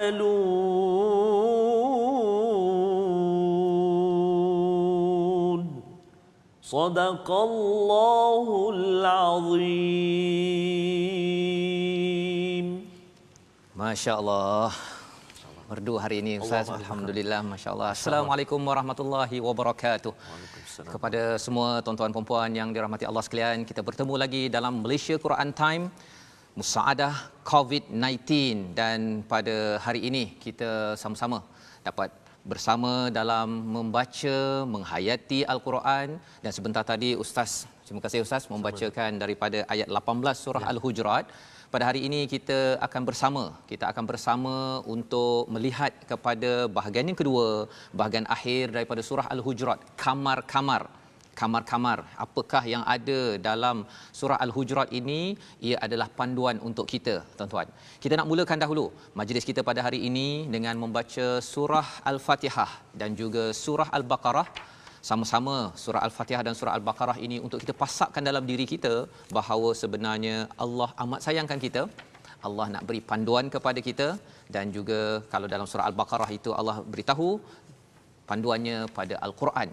يعملون صدق الله العظيم. Masya Allah. Merdu hari ini Ustaz. Alhamdulillah, Masya Allah. Assalamualaikum warahmatullahi wabarakatuh. Kepada semua tuan-tuan dan puan yang dirahmati Allah sekalian, kita bertemu lagi dalam Malaysia Quran Time Musaadah COVID-19, dan pada hari ini kita sama-sama dapat bersama dalam membaca, menghayati Al-Quran. Dan sebentar tadi Ustaz, terima kasih Ustaz, membacakan daripada ayat 18 surah Al-Hujurat. Pada hari ini kita akan bersama untuk melihat kepada bahagian yang kedua, bahagian akhir daripada surah Al-Hujurat, kamar-kamar. Apakah yang ada dalam surah Al-Hujurat ini? Ia adalah panduan untuk kita, tuan-tuan. Kita nak mulakan dahulu majlis kita pada hari ini dengan membaca surah Al-Fatihah dan juga surah Al-Baqarah. Sama-sama surah Al-Fatihah dan surah Al-Baqarah ini untuk kita pasakkan dalam diri kita bahawa sebenarnya Allah amat sayangkan kita. Allah nak beri panduan kepada kita, dan juga kalau dalam surah Al-Baqarah itu Allah beritahu panduannya pada Al-Quran.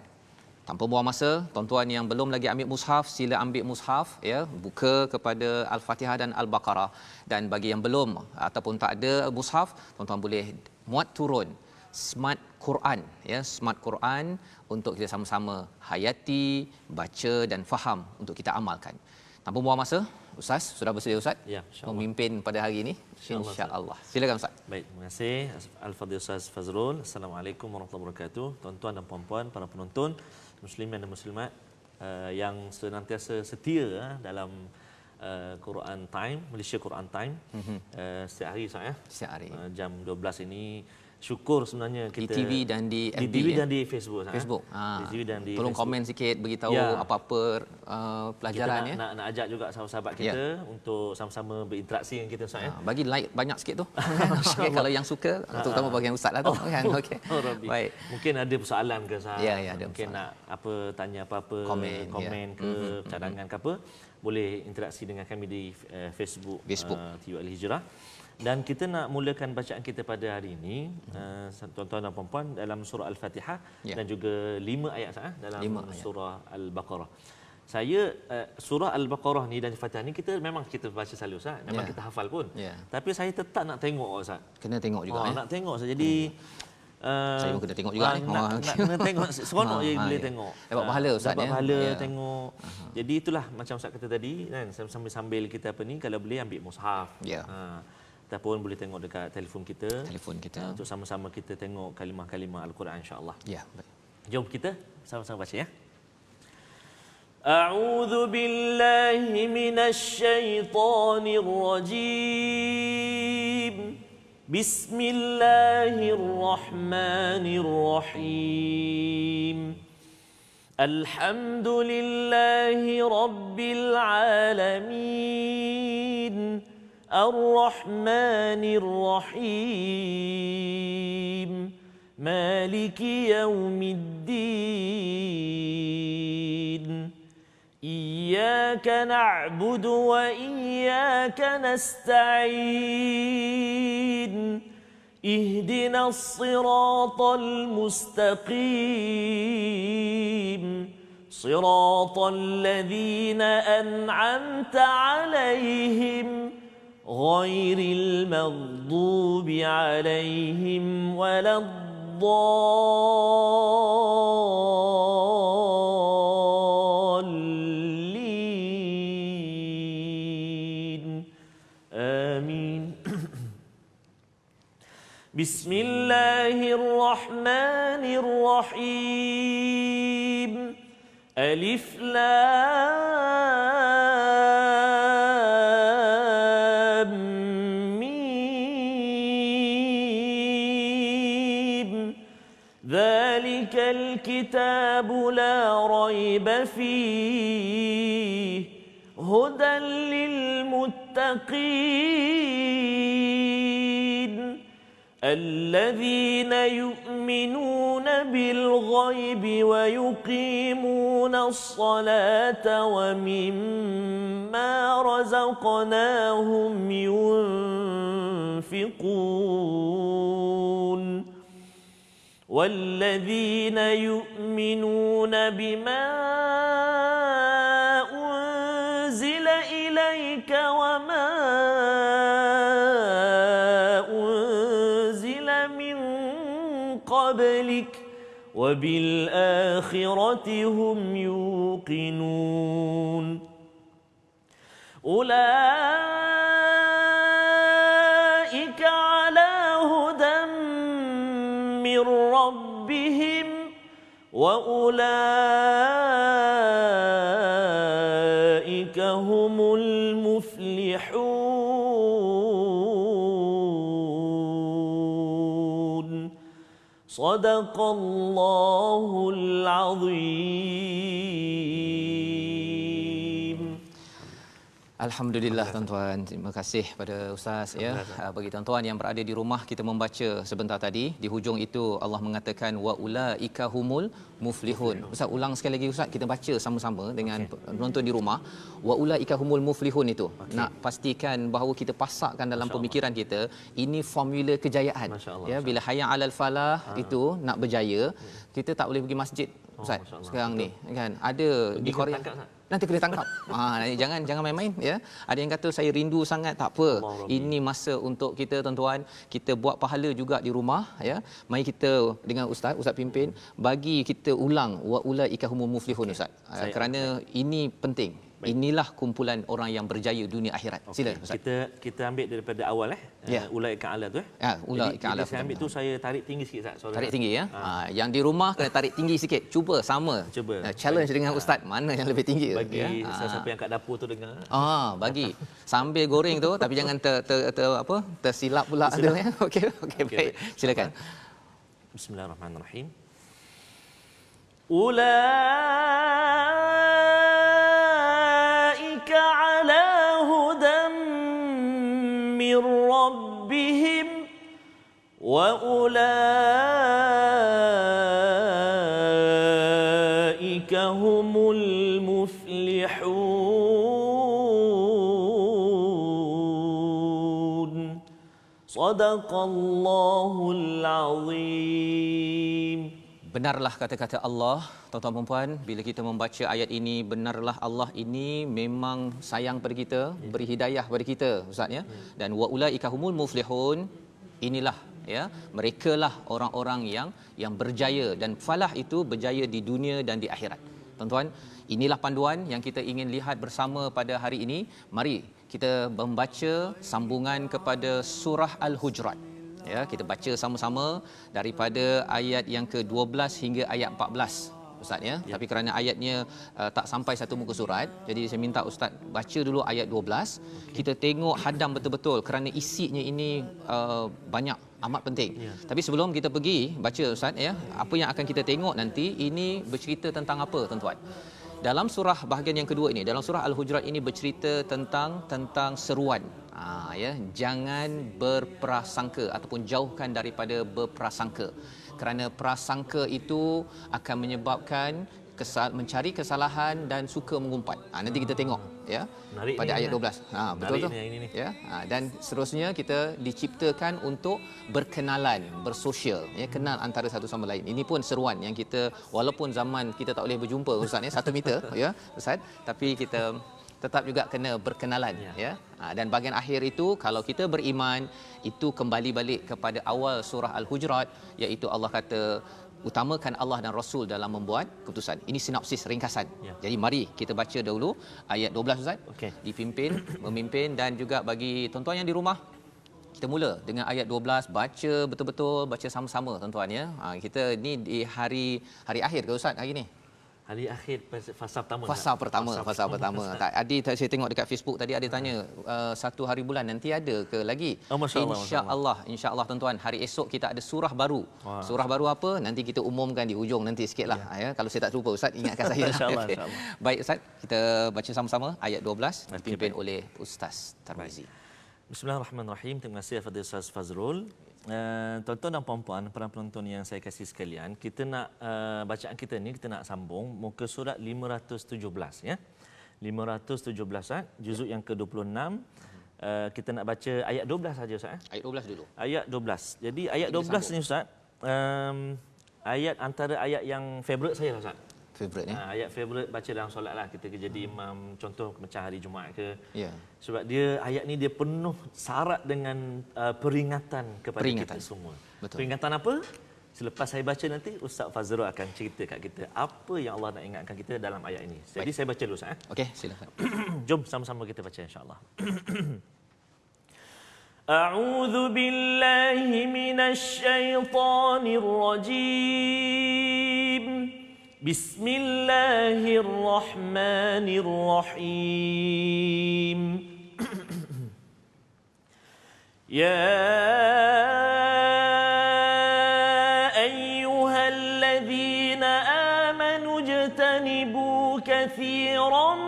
Tanpa buang masa, tuan-tuan yang belum lagi ambil mushaf, sila ambil mushaf ya, buka kepada Al-Fatihah dan Al-Baqarah. Dan bagi yang belum ataupun tak ada mushaf, tuan-tuan boleh muat turun Smart Quran ya, Smart Quran untuk kita sama-sama hayati, baca dan faham untuk kita amalkan. Tanpa buang masa, Ustaz sudah bersedia Ustaz? Ya, memimpin pada hari ini insya-Allah. Silakan Ustaz. Baik, terima kasih Al-Fadhil Ustaz Fazrul. Assalamualaikum warahmatullahi wabarakatuh. Tuan-tuan dan puan-puan, para penonton, muslimin dan muslimat yang senantiasa setia dalam Quran Time, Malaysia Quran Time. Setiap hari Ustaz ya. Setiap hari. Jam 12 ini. Syukur sebenarnya kita di TV dan di FB, di TV dan di Facebook. Di TV dan di tolong Facebook. Komen sikit, beritahu apa-apa pelajaran kita nak ajak juga sahabat-sahabat kita untuk sama-sama berinteraksi dengan kita Ustaz ya. Bagi like banyak sikit tu. Okay, kalau yang suka, terutama bagi yang ustaz lah tu kan. Okey. Baik. Mungkin ada persoalan ke Ustaz? Ya, ada mungkin nak tanya apa-apa, komen ke cadangan ke apa, boleh interaksi dengan kami di Facebook. TV Al-Hijrah. Dan kita nak mulakan bacaan kita pada hari ini, tuan-tuan dan puan-puan, dalam surah Al-Fatihah dan juga 5 ayat dalam surah Al-Baqarah. Saya surah Al-Baqarah ni dan Al-Fatihah ni memang kita baca selalu Ustaz, memang kita hafal pun. Tapi saya tetap nak tengok Ustaz. Kena tengok juga nak tengok Ustaz. Jadi saya pun kena tengok juga ni. Kena tengok, seronok je boleh tengok. Dapat pahala Ustaz dapat pahala tengok. Jadi itulah macam Ustaz kata tadi kan, sambil kita kalau boleh ambil mushaf. Ataupun boleh tengok dekat telefon kita untuk sama-sama kita tengok kalimah-kalimah Al-Quran insya-Allah. Ya, baik. Jom kita sama-sama baca ya. A'udzu billahi minasy syaithanir rajim. Bismillahirrahmanirrahim. Alhamdulillahi rabbil alamin. الرحمن الرحيم مالك يوم الدين إياك نعبد وإياك نستعين اهدنا الصراط المستقيم صراط الذين أنعمت عليهم غير المغضوب عليهم ولا الضالين آمين. بسم الله الرحمن الرحيم. ألف لام ميم ذلك الكتاب لا ريب فيه هدى للمتقين الذين يؤمنون بالغيب ويقيمون الصلاة ومما رزقناهم ينفقون والذين يؤمنون بما أنزل إليك وما أنزل من قبلك وبالآخرة هم يوقنون أولئك على هدى من ربهم وأولئك هم المفلحون صدق الله العظيم. Alhamdulillah tuan-tuan, terima kasih pada Ustaz ya. Bagi tuan-tuan yang berada di rumah, kita membaca sebentar tadi, di hujung itu Allah mengatakan wa ulaika humul muflihun. Ustaz ulang sekali lagi Ustaz, kita baca sama-sama dengan penonton di rumah. Wa ulaika humul muflihun itu. Nak pastikan bahawa kita pasakkan dalam pemikiran kita, ini formula kejayaan. Ya, bila hayya 'alal falah itu nak berjaya, kita tak boleh pergi masjid Ustaz sekarang ni kan. Ada di Korea nanti kena tangkap. Jangan main-main ya. Ada yang kata saya rindu sangat, tak apa. Ini masa untuk kita tuan-tuan, kita buat pahala juga di rumah ya. Mari kita dengan ustaz pimpin bagi kita ulang wa ulaika humul muflihun Ustaz. Kerana ini penting. Inilah kumpulan orang yang berjaya dunia akhirat. Sila Ustaz. Kita ambil daripada awal ulaika ala tu ulaika ala. Saya ambil tu, saya tarik tinggi sikit Ustaz. Tarik tinggi ya. Yang di rumah kena tarik tinggi sikit. Cuba sama. Challenge dengan ustaz, mana yang lebih tinggi. Bagi siapa yang kat dapur tu dengar. Bagi sambil goreng tu, tapi jangan tersilap pula ada ya. Okey baik. Silakan. Bismillahirrahmanirrahim. Ulaika ala hudan min rabbihim wa ulaika humul muflihun. Sadaqallahul azim. Benarlah kata-kata Allah, tuan-tuan dan puan, bila kita membaca ayat ini, benarlah Allah ini memang sayang pada kita, beri hidayah pada kita Ustaz ya. Dan wa ulaika humul muflihun, inilah ya, merekalah orang-orang yang berjaya, dan falah itu berjaya di dunia dan di akhirat. Tuan-tuan, inilah panduan yang kita ingin lihat bersama pada hari ini. Mari kita membaca sambungan kepada surah Al-Hujurat. Ya, kita baca sama-sama daripada ayat yang ke-12 hingga ayat 14 Ustaz ya. Tapi kerana ayatnya tak sampai satu muka surat, jadi saya minta Ustaz baca dulu ayat 12. Kita tengok hadam betul-betul kerana isinya ini banyak, amat penting. Tapi sebelum kita pergi baca Ustaz ya, apa yang akan kita tengok nanti ini bercerita tentang apa tuan-tuan? Dalam surah bahagian yang kedua ini, dalam surah Al-Hujurat ini bercerita tentang seruan. Ya, jangan berprasangka ataupun jauhkan daripada berprasangka. Kerana prasangka itu akan menyebabkan mencari kesalahan dan suka mengumpat. Nanti kita tengok ya menarik pada ayat 12. Betul tu. Ya. Dan seterusnya kita diciptakan untuk berkenalan, bersosial, ya, kenal antara satu sama lain. Ini pun seruan yang kita, walaupun zaman kita tak boleh berjumpa Ustaz ya, 1 meter ya Ustaz, tapi kita tetap juga kena berkenalan ya. Dan bahagian akhir itu, kalau kita beriman, itu kembali balik kepada awal surah Al-Hujurat, iaitu Allah kata utamakan Allah dan Rasul dalam membuat keputusan. Ini sinopsis ringkasan. Jadi mari kita baca dahulu ayat 12 Ustaz. Memimpin dan juga bagi tuan-tuan yang di rumah, kita mula dengan ayat 12, baca betul-betul, baca sama-sama tuan-tuan ya. Kita ni di hari akhir ke Ustaz hari ni? Hari akhir fasa pertama. Fasa pertama. Adi saya tengok dekat Facebook tadi ada tanya 1 hari bulan nanti ada ke lagi? Insya-Allah tuan-tuan, hari esok kita ada surah baru. Surah baru apa? Nanti kita umumkan di hujung nanti sikitlah ya. Kalau saya tak terlupa Ustaz, ingatkan saya. Insya-Allah. Baik Ustaz, kita baca sama-sama ayat 12 dipimpin oleh Ustaz Tarmizi. Bismillahirrahmanirrahim. Terima kasih kepada Ustaz Fazrul. Tuan-tuan dan puan-puan, para penonton yang saya kasih sekalian, kita nak bacaan kita ni kita nak sambung muka surat 517 ya. 517 juzuk yang ke-26. Kita nak baca ayat 12 saja Ustaz. Ayat 12 dulu. Ayat 12. Jadi ayat 12 ni Ustaz, ayat antara ayat yang favourite saya lah Ustaz. Favorite Ayat favourite baca dalam solat lah kita jadi imam, contoh macam hari Jumaat ke. Ya. Sebab dia ayat ni dia penuh syarat dengan peringatan kepada kita semua. Betul. Peringatan apa? Selepas saya baca nanti Ustaz Fazrul akan cerita kat kita apa yang Allah nak ingatkan kita dalam ayat ini. Jadi saya baca dulu Ustaz. Okey, silakan. Jom sama-sama kita baca insya-Allah. A'udzu billahi minasy syaithanir rajim. Bismillahirrahmanirrahim. Ya ayyuhalladzina amanu ijtanibu katsiran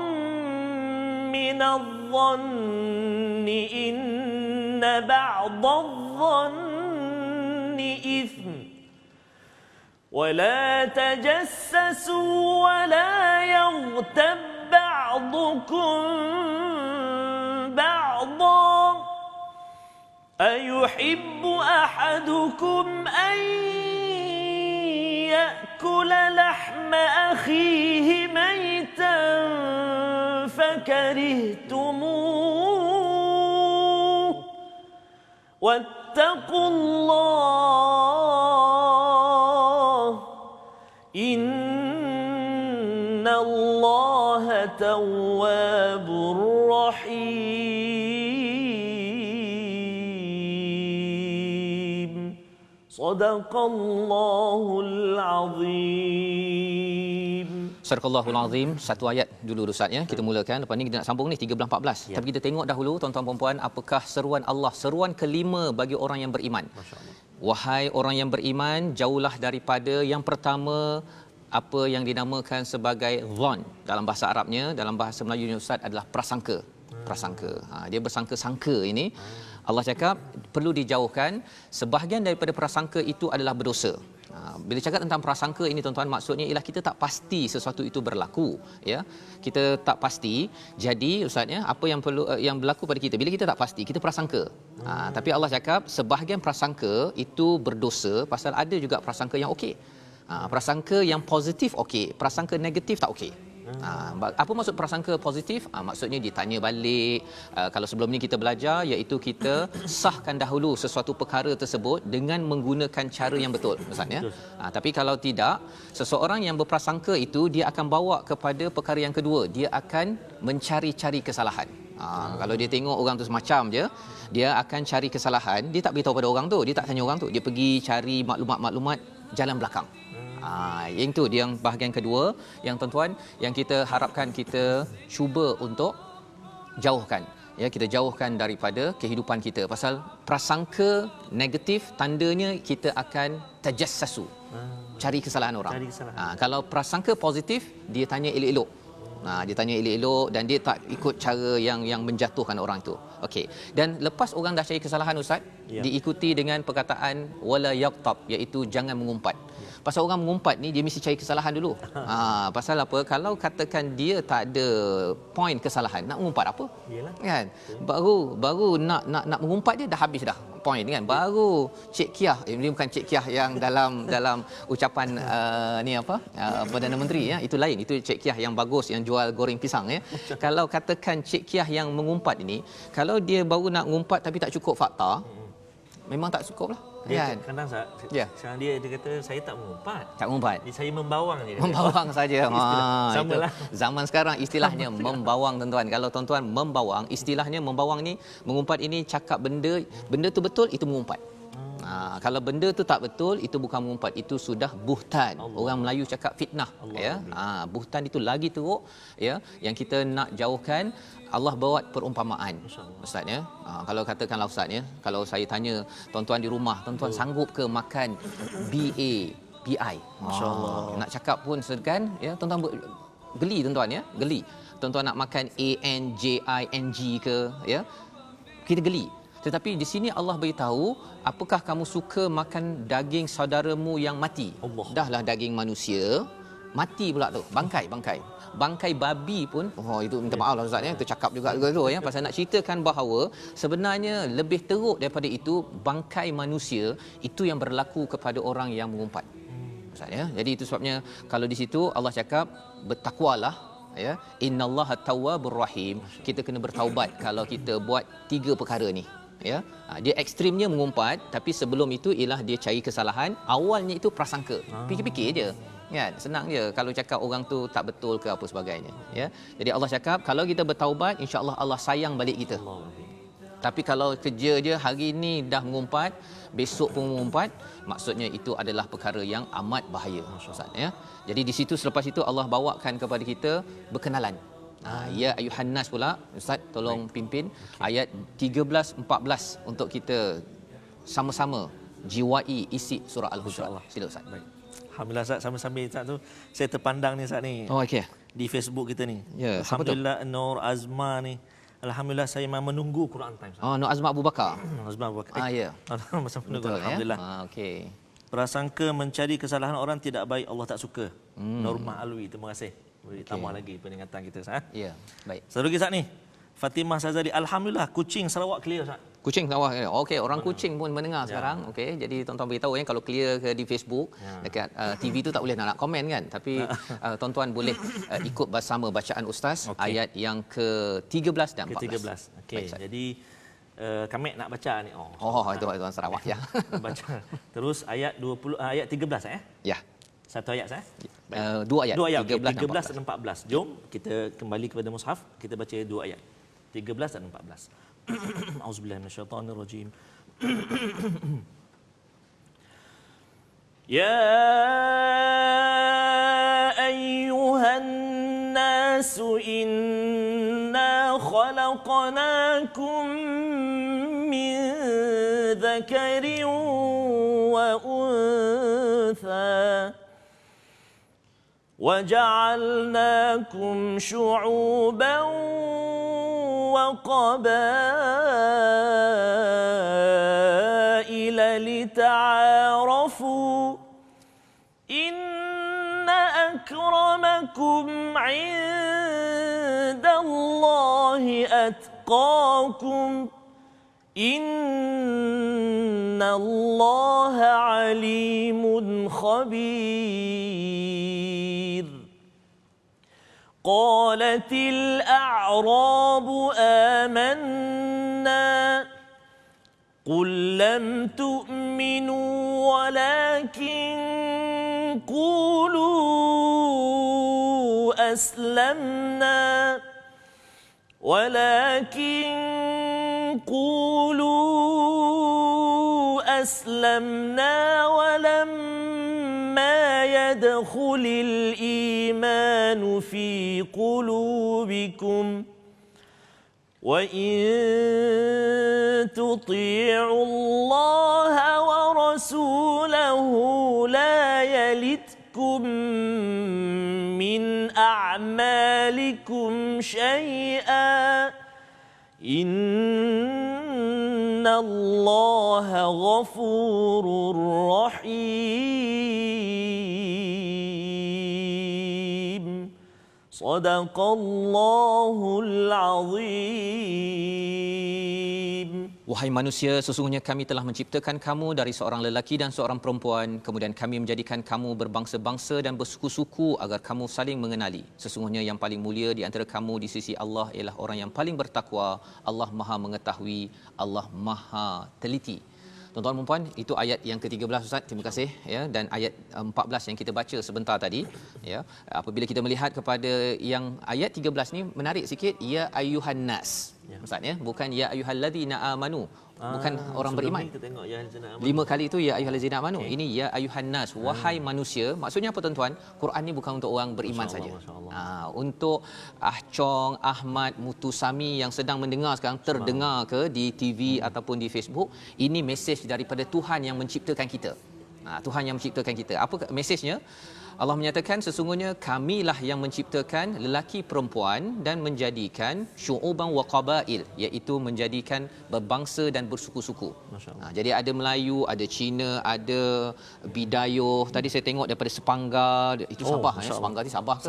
minadh-dhanni inna ba'dadh-dhanni ithm. ولا تجسسوا ولا يغتب بعضكم بعضا أيحب أحدكم أن يأكل لحم أخيه ميتا فكرهتموه واتقوا الله إن الله تواب رحيم صدق الله العظيم. Surahul Azim, satu ayat dulu Ustaz ya. Kita mulakan, lepas ni kita nak sambung ni 13-14. Ya. Tapi kita tengok dahulu tuan-tuan dan puan, apakah seruan Allah, seruan kelima bagi orang yang beriman. Masya-Allah. Wahai orang yang beriman, jauhlah daripada yang pertama apa yang dinamakan sebagai dhann. Dalam bahasa Arabnya, dalam bahasa Melayu Ustaz adalah prasangka. Prasangka. Dia bersangka-sangka ini. Allah cakap perlu dijauhkan. Sebahagian daripada prasangka itu adalah berdosa. Bila cakap tentang prasangka ini tuan-tuan, maksudnya ialah kita tak pasti sesuatu itu berlaku, ya. Kita tak pasti. Jadi ustaz ya, apa yang perlu yang berlaku pada kita bila kita tak pasti, kita prasangka. Tapi Allah cakap sebahagian prasangka itu berdosa, pasal ada juga prasangka yang okey. Prasangka yang positif okey, prasangka negatif tak okey. Apa maksud prasangka positif? Maksudnya ditanya balik. Kalau sebelum ni kita belajar, iaitu kita sahkan dahulu sesuatu perkara tersebut dengan menggunakan cara yang betul, Ustaz ya. Tapi kalau tidak, seseorang yang berprasangka itu dia akan bawa kepada perkara yang kedua, dia akan mencari-cari kesalahan. Kalau dia tengok orang tu semacam je, dia akan cari kesalahan, dia tak beritahu pada orang tu, dia tak tanya orang tu, dia pergi cari maklumat-maklumat jalan belakang. Yang tu dia yang bahagian kedua yang tuan-tuan yang kita harapkan kita cuba untuk jauhkan, ya, kita jauhkan daripada kehidupan kita. Pasal prasangka negatif tandanya kita akan tajassasu, cari kesalahan orang. Kalau prasangka positif, dia tanya elok-elok. Dia tanya elok-elok dan dia tak ikut cara yang menjatuhkan orang tu. Okey. Dan lepas orang dah cari kesalahan Ustaz, diikuti dengan perkataan wala yaqtab, iaitu jangan mengumpat. Pasal orang mengumpat ni dia mesti cari kesalahan dulu. Pasal apa? Kalau katakan dia tak ada point kesalahan, nak mengumpat apa? Yalah. Kan? Baru nak mengumpat dia dah habis dah point kan. Baru Cik Kiah, ini bukan Cik Kiah yang dalam ucapan ni apa? Perdana Menteri ya, itu lain. Itu Cik Kiah yang bagus yang jual goreng pisang ya. Kalau katakan Cik Kiah yang mengumpat ini, kalau dia baru nak mengumpat tapi tak cukup fakta, memang tak cukup lah. Dia kadang sekarang dia kata saya tak mengumpat. Tak mengumpat. Saya membawang je. Membawang saja. Samalah. Zaman sekarang istilahnya membawang tuan-tuan. Kalau tuan-tuan membawang, istilahnya membawang ni, mengumpat ini cakap benda tu betul, itu mengumpat. Kalau benda tu tak betul, itu bukan mengumpat, itu sudah buhtan. Orang Melayu cakap fitnah, ya. Buhtan itu lagi teruk, ya, yang kita nak jauhkan. Allah buat perumpamaan, Ustaz ya. Kalau katakanlah Ustaz ya, kalau saya tanya tuan-tuan di rumah, tuan-tuan sanggup ke makan BI? Masya-Allah. Nak cakap pun segan, ya, tuan-tuan geli tuan-tuan ya, geli. Tuan-tuan nak makan ANJING ke, ya. Kita geli. Tetapi di sini Allah beritahu, apakah kamu suka makan daging saudaramu yang mati? Dahlah daging manusia, mati pula tu, bangkai babi pun, itu minta maaf lah Ustaz ya, itu cakap juga tu ya, pasal nak ceritakan bahawa sebenarnya lebih teruk daripada itu, bangkai manusia itu yang berlaku kepada orang yang mengumpat. Ustaz ya. Jadi itu sebabnya kalau di situ Allah cakap bertakwalah ya, innallaha tawwabur rahim. Kita kena bertaubat kalau kita buat 3 perkara ni ya. Dia ekstrimnya mengumpat, tapi sebelum itu ialah dia cari kesalahan. Awalnya itu prasangka, fikir-fikir je kan, senang je kalau cakap orang tu tak betul ke apa sebagainya ya. Jadi Allah cakap kalau kita bertaubat, insya-Allah Allah sayang balik kita. Tapi kalau kerja je hari ni dah mengumpat, besok pun mengumpat, maksudnya itu adalah perkara yang amat bahaya Ustaz ya. Jadi di situ selepas itu Allah bawakan kepada kita berkenalan. Ya ayuhan nas pula Ustaz tolong pimpin ayat 13 14 untuk kita sama-sama jiwai isi surah Al-Hujurat. Sila Ustaz. Baik. Alhamdulillah Ustaz, sambil-sambil Ustaz tu saya terpandang ni Ustaz ni. Oh okey. Di Facebook kita ni. Ya, Alhamdulillah Nur Azma ni. Alhamdulillah saya memang menunggu Quran Time. Oh, Nur Azma Abu Bakar. Azma Abu Bakar. Ya. Masa menunggu. Betul, Alhamdulillah. Ya? Okey. Prasangka mencari kesalahan orang tidak baik, Allah tak suka. Normah Alwi, terima kasih. Beri tambah lagi peringatan kita Ustaz. Ya, baik. Satu lagi Ustaz ni. Fatimah Sazali, alhamdulillah kucing Sarawak clear Ustaz. Kucing Sarawak. Okey, orang kucing pun mendengar sekarang. Okey, jadi tuan-tuan beritahu ya kalau clear ke di Facebook, dekat TV tu tak boleh nak komen kan. Tapi tuan-tuan boleh ikut bersama bacaan ustaz ayat yang ke-13 dan 14. Ke-13. Okey. Jadi kami nak baca ni. Itu tuan Sarawak ya. Baca. Terus ayat 20 ayat 13 Ya. Satu ayat saya. Dua ayat. 13 dan 14. Jom kita kembali kepada mushaf, kita baca 2 ayat. 13 dan 14. Auzubillahi minasyaitonirrajim. Ya ayyuhan nas inna khalaqnakum min dhakarin wa untha وجعلناكم شعوبا وقبائل لتعارفوا إن أكرمكم عند الله أتقاكم إن الله عليم خبير قالت الأعراب آمنا قل لم تؤمنوا ولكن قولوا أسلمنا ولما يدخل الإيمان في قلوبكم وإن تطيعوا الله ورسوله لا يلتكم من أعمالكم شيئا إن الله غفور رحيم صدق الله العظيم. Wahai manusia, sesungguhnya kami telah menciptakan kamu dari seorang lelaki dan seorang perempuan, kemudian kami menjadikan kamu berbangsa-bangsa dan bersuku-suku agar kamu saling mengenali. Sesungguhnya yang paling mulia di antara kamu di sisi Allah ialah orang yang paling bertakwa. Allah Maha mengetahui, Allah Maha teliti. Tuan-tuan dan puan, itu ayat yang ke-13 Ustaz. Terima kasih ya, dan ayat 14 yang kita baca sebentar tadi ya. Apabila kita melihat kepada yang ayat 13 ni menarik sikit, ya ayyuhan nas. Ustaz ya, bukan ya ayyuhallazina amanu. Bukan orang beriman. Kita tengok ya 5 kali itu ya ayyuhallazina amanu. Ini ya ayyuhan nas, wahai manusia. Maksudnya apa tuan-tuan? Quran ni bukan untuk orang beriman saja. Untuk Chong, Ahmad, Mutusami yang sedang mendengar sekarang, terdengar ke di TV ataupun di Facebook, ini mesej daripada Tuhan yang menciptakan kita. Tuhan yang menciptakan kita. Apa mesejnya? Allah menyatakan sesungguhnya kamilah yang menciptakan lelaki perempuan dan menjadikan syu'uban wa qabail, iaitu menjadikan berbangsa dan bersuku-suku. Jadi ada Melayu, ada Cina, ada Bidayuh. Tadi saya tengok daripada Sepanggar, itu Sabah ya. Sepanggar ni Sabah ke?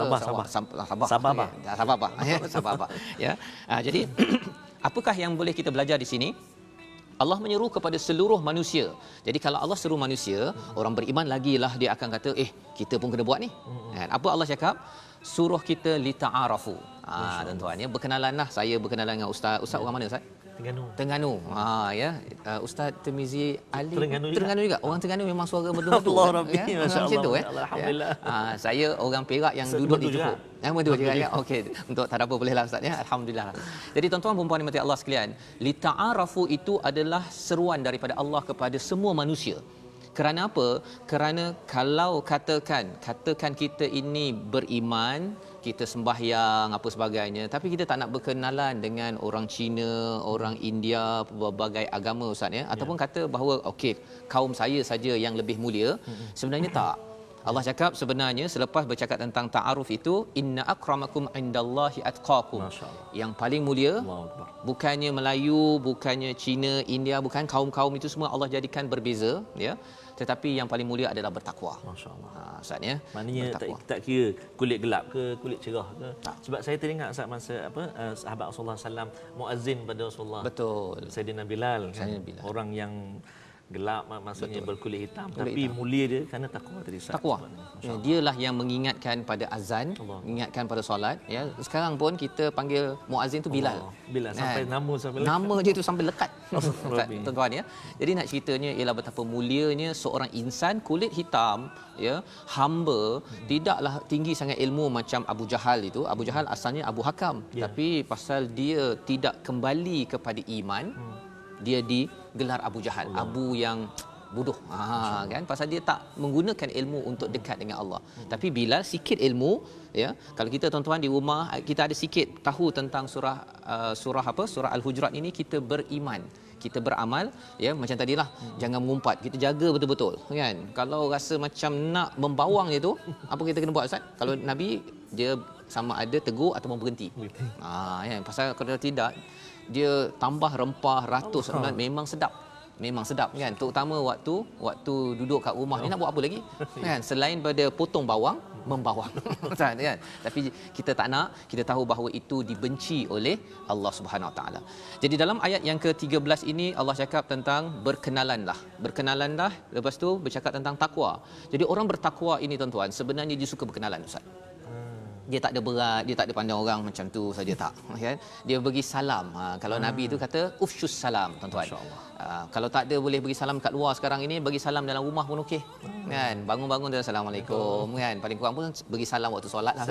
Sabah. Ya. Jadi apakah yang boleh kita belajar di sini? Allah menyeru kepada seluruh manusia. Jadi kalau Allah seru manusia, orang beriman lagilah dia akan kata, kita pun kena buat ni. Kan? Apa Allah cakap? Suruh kita lita'arafu. Tuan-tuan ya, berkenalanlah. Saya berkenalan dengan ustaz. Ustaz orang mana ustaz? Terengganu. Ya. Ustaz Tirmizi Ali Terengganu juga. Orang Terengganu memang suara merdu-merdu. Allah Rabbi, ya. masya-Allah. Tu, Alhamdulillah. Saya orang Perak yang duduk di Johor. Merdu juga ya. Okey, untuk tak ada apa bolehlah ustaz ya. Alhamdulillah. Jadi tuan-tuan dan puan dimati Allah sekalian, lita'arafu itu adalah seruan daripada Allah kepada semua manusia. Kerana apa? Kerana kalau katakan kita ini beriman, kita sembahyang apa sebagainya, tapi kita tak nak berkenalan dengan orang Cina, orang India, berbagai agama ustaz ya, ataupun kata bahawa okey, kaum saya saja yang lebih mulia, sebenarnya tak. Allah cakap sebenarnya selepas bercakap tentang ta'aruf itu, inna akramakum indallahi atqakum. Yang paling mulia bukannya Melayu, bukannya Cina, India, bukan kaum-kaum itu semua Allah jadikan berbeza ya. Tetapi yang paling mulia adalah bertakwa. Masya-Allah. Ustaz ya. Maknanya tak kira kulit gelap ke kulit cerah ke. Tak. Sebab saya teringat Ustaz masa sahabat Rasulullah sallam muazzin pada Rasulullah. Betul. Sayyidina Bilal kan. Orang yang gelap maksudnya berkulit hitam, tapi mulia dia kerana takwa tadi Ustaz. Takwa. Ya, dialah yang mengingatkan pada azan, mengingatkan pada solat ya. Sekarang pun kita panggil muazzin tu Bilal. Bilal sampai nama je tu sampai lekat. Tuan-tuan ya. Jadi nak ceritanya ialah betapa mulianya seorang insan kulit hitam ya, hamba, tidaklah tinggi sangat ilmu macam Abu Jahal itu. Abu Jahal asalnya Abu Hakam, tapi pasal dia tidak kembali kepada iman, dia digelar Abu Jahal, Abu yang bodoh. Kan, pasal dia tak menggunakan ilmu untuk dekat dengan Allah. Tapi bila sikit ilmu ya, kalau kita tuan-tuan di rumah kita ada sikit tahu tentang surah Al-Hujurat ini, kita beriman, kita beramal ya, macam tadilah, jangan mengumpat, kita jaga betul-betul kan. Kalau rasa macam nak membawang je tu, apa kita kena buat ustaz? Kalau Nabi dia sama ada tegur ataupun berhenti. Ya, pasal kalau tidak dia tambah rempah ratus, memang sedap kan, terutama waktu duduk kat rumah ni nak buat apa lagi kan, selain pada potong bawang, membawang kan. Tapi kita tak nak, kita tahu bahawa itu dibenci oleh Allah Subhanahu Wa Taala. Jadi dalam ayat yang ke-13 ini Allah cakap tentang berkenalanlah, lepas tu bercakap tentang takwa. Jadi orang bertakwa ini tuan-tuan sebenarnya dia suka berkenalan ustaz. Dia tak ada berat, dia tak ada pandang orang macam tu saja, tak kan. Dia bagi salam. Kalau Nabi tu kata ufshus salam tuan-tuan. Kalau tak ada boleh bagi salam kat luar sekarang ini, bagi salam dalam rumah pun okey kan. Bangun-bangun dan assalamualaikum kan, paling kurang pun bagi salam waktu solat lah,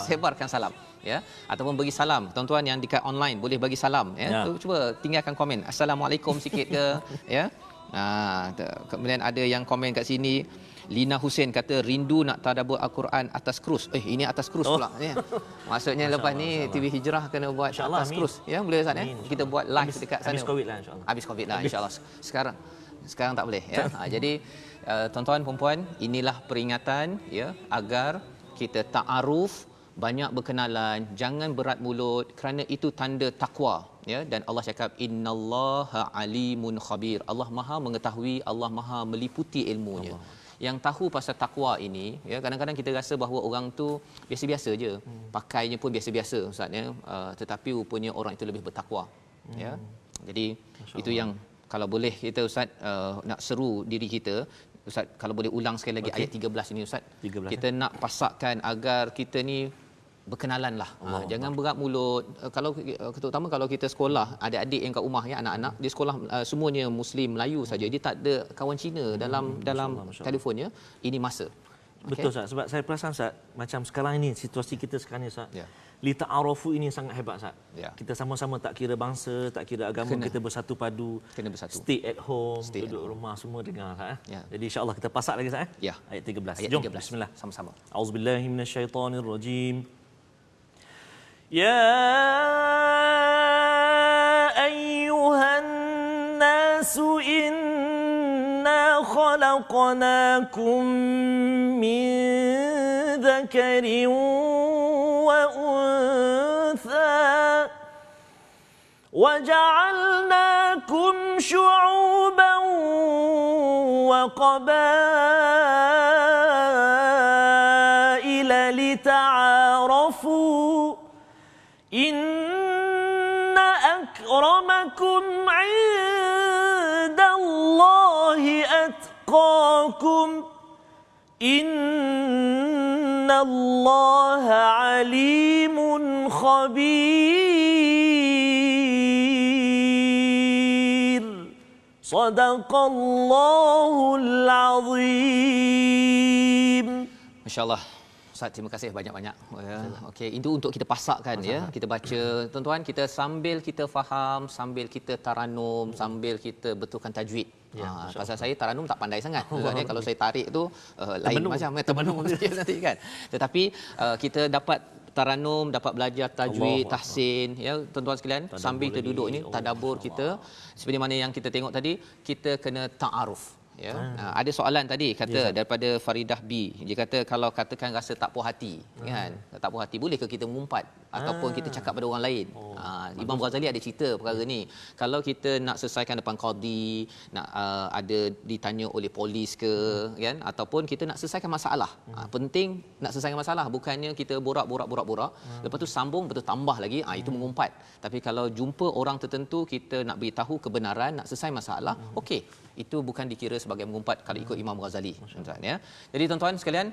sebarkan salam ya. Ataupun bagi salam tuan-tuan yang dekat online, boleh bagi salam ya. Tu cuba tinggalkan komen assalamualaikum sikit ke ya. Kemudian ada yang komen kat sini, Lina Hussein kata rindu nak tadabbur Al-Quran atas krus. Ini atas krus pula ya. Maksudnya lepas ni TV Hijrah kena buat atas krus ya, boleh Ustaz ya. Kita buat live dekat sana. Habis Covid lah insya-Allah. Sekarang tak boleh ya. Jadi tuan-tuan dan puan, inilah peringatan ya, agar kita ta'aruf, banyak berkenalan, jangan berat mulut, kerana itu tanda takwa ya. Dan Allah cakap innallaha alimun khabir. Allah Maha mengetahui, Allah Maha meliputi ilmunya. Yang tahu pasal takwa ini ya, kadang-kadang kita rasa bahawa orang tu biasa-biasa je, pakainya pun biasa-biasa ustaz ya, tetapi rupanya orang itu lebih bertakwa ya. Jadi itu yang kalau boleh kita ustaz nak seru diri kita ustaz, kalau boleh ulang sekali lagi ayat 13 ini ustaz. Kita nak pasakkan agar kita ni berkenalanlah. Jangan berat mulut. Kalau terutama kalau kita sekolah, adik-adik yang kat rumah ya, anak-anak di sekolah semuanya Muslim Melayu saja, dia tak ada kawan Cina dalam telefonnya. Ini masa. Betul Ustaz, sebab saya perasan Ustaz, macam sekarang ini situasi kita sekarang ni Ustaz. Li ta'arufu ini sangat hebat Ustaz. Kita sama-sama tak kira bangsa, tak kira agama, kita bersatu padu. Kena bersatu. Stay at home, duduk rumah semua dengar Ustaz. Jadi insya-Allah kita pasak lagi Ustaz ayat 13. Jom bismillah sama-sama. Auzubillahi minasyaitonirrajim. يا أيها الناس إنا خلقناكم من ذكر وأنثى وجعلناكم شعوبا وقبائل لتعارفوا إن أكرمكم عند أتقاكم إن الله عليم خبير صدق الله العظيم. Masya-Allah. Ustaz, terima kasih banyak-banyak. Okey, itu untuk kita pasakkan ya. Kita baca, tuan-tuan, kita sambil kita faham, sambil kita taranum, sambil kita betulkan tajwid. Pasal saya taranum tak pandai sangat. Maksudnya kalau saya tarik tu lain macam termenung nanti kan. Tetapi kita dapat taranum, dapat belajar tajwid, tahsin ya tuan-tuan sekalian, sambil kita duduk ini tadabbur kita seperti mana yang kita tengok tadi, kita kena ta'aruf. Ya. Ada soalan tadi kata daripada Faridah B. Dia kata kalau katakan rasa tak puas hati kan. Tak puas hati, boleh ke kita mengumpat ataupun kita cakap pada orang lain? Imam Ghazali ada cerita perkara ni. Kalau kita nak selesaikan depan qadi, nak ada ditanya oleh polis ke kan, ataupun kita nak selesaikan masalah. Penting nak selesaikan masalah, bukannya kita borak. Lepas tu sambung betul tambah lagi, itu mengumpat. Tapi kalau jumpa orang tertentu, kita nak beritahu kebenaran, nak selesai masalah, okey. Itu bukan dikira sebagai mengumpat kalau ikut Imam Ghazali, tuan-tuan ya. Jadi tuan-tuan sekalian,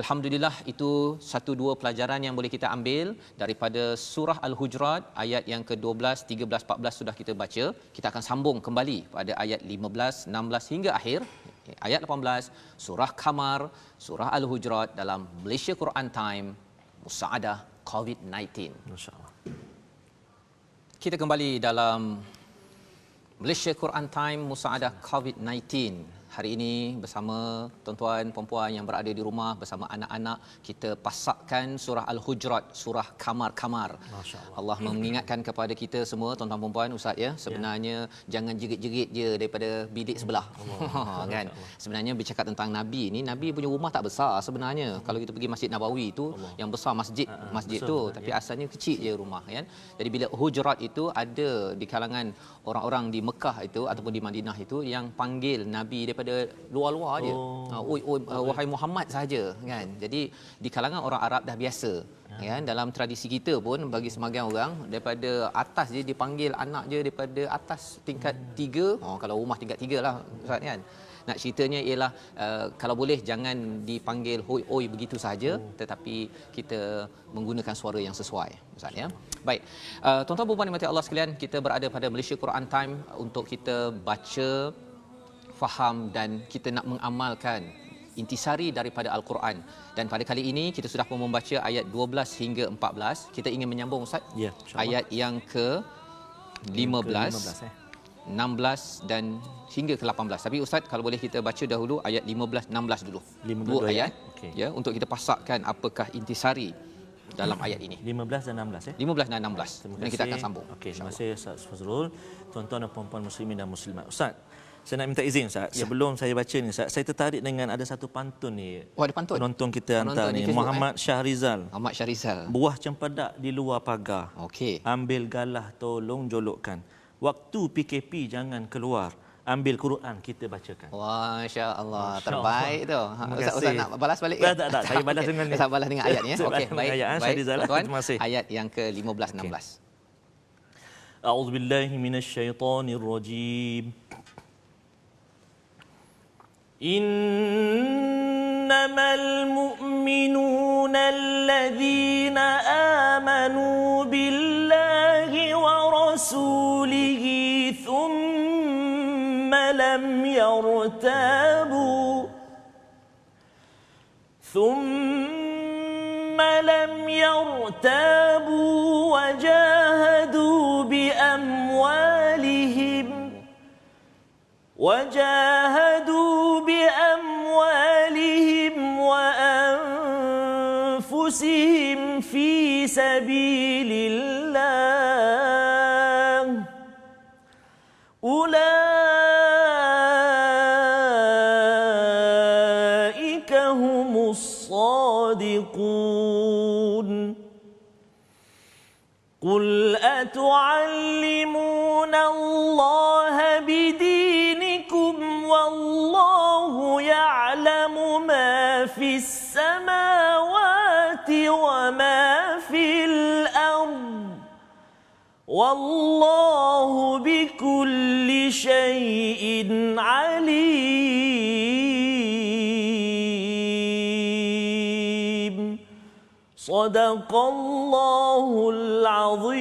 alhamdulillah itu 1-2 pelajaran yang boleh kita ambil daripada surah Al-Hujurat ayat yang ke-12, 13, 14 sudah kita baca. Kita akan sambung kembali pada ayat 15, 16 hingga akhir ayat 18 surah Qamar, surah Al-Hujurat dalam Malaysia Quran Time Musaadah COVID-19. Masya-Allah. Kita kembali dalam Malaysia Quran Time Musaadah COVID-19. Hari ini bersama tuan-tuan puan-puan yang berada di rumah, bersama anak-anak, kita pasakkan surah Al-Hujurat, surah Qamar. Allah mengingatkan kepada kita semua tuan-tuan puan-puan, ustaz ya, sebenarnya jangan jerit-jerit je daripada bilik sebelah. Kan? Sebenarnya bercakap tentang nabi ni, nabi punya rumah tak besar sebenarnya. Kalau kita pergi Masjid Nabawi tu yang besar masjid tu, tapi asalnya kecil je rumah kan. Jadi bila Hujurat itu ada di kalangan orang-orang di Mekah itu ataupun di Madinah itu yang panggil nabi daripada luar-luar je. Wahai Muhammad saja kan. Jadi di kalangan orang Arab dah biasa. Kan, dalam tradisi kita pun bagi sebahagian orang daripada atas je dipanggil anak je daripada atas tingkat 3. Kalau rumah tingkat 3 lah ustaz kan. Nak ceritanya ialah kalau boleh jangan dipanggil hoi begitu saja, tetapi kita menggunakan suara yang sesuai ustaz ya. Baik. Tuan-tuan puan-puan yang Allah sekalian, kita berada pada Malaysia Quran Time untuk kita baca, faham dan kita nak mengamalkan intisari daripada Al-Quran. Dan pada kali ini kita sudah pun membaca ayat 12 hingga 14. Kita ingin menyambung ustaz ayat yang ke-15, 16 dan hingga ke-18. Tapi ustaz kalau boleh kita baca dahulu ayat 15 16 dulu. 2 ayat ya untuk kita pasakkan apakah intisari dalam ayat ini. 15 dan 16 ya. 15 dan 16. Dan kita akan sambung. Okey, terima kasih Ustaz Fazrul. Tuan-tuan dan puan-puan muslimin dan muslimat. Ustaz, saya nak minta izin Ustaz. Sebelum saya baca ni Ustaz, saya tertarik dengan ada satu pantun ni. Ada pantun. Penonton kita hantar ni, Muhammad Syahrizal. Muhammad Syahrizal. Buah cempedak di luar pagar. Okey. Ambil galah tolong jolokkan. Waktu PKP jangan keluar. Ambil Quran kita bacakan. Masya-Allah, terbaik tu. Ustaz nak balas balik ke? Tak. Saya balas dengan ni. Saya balas dengan ayat ya. Okey, baik. Tuan-tuan, terima kasih. Ayat yang ke-15 16. A'udzubillahi minasyaitonirrajim. Innamal mu'minuna alladhina amanu billahi wa rasulihi thumma lam yartabu وجاهدوا بأموالهم وأنفسهم في سبيل الله أولئك هم الصادقون قل أتعلمون الله بدينكم والله يعلم ما في السماوات وما في الأرض والله بكل شيء عليم Sadaqallahul Azim.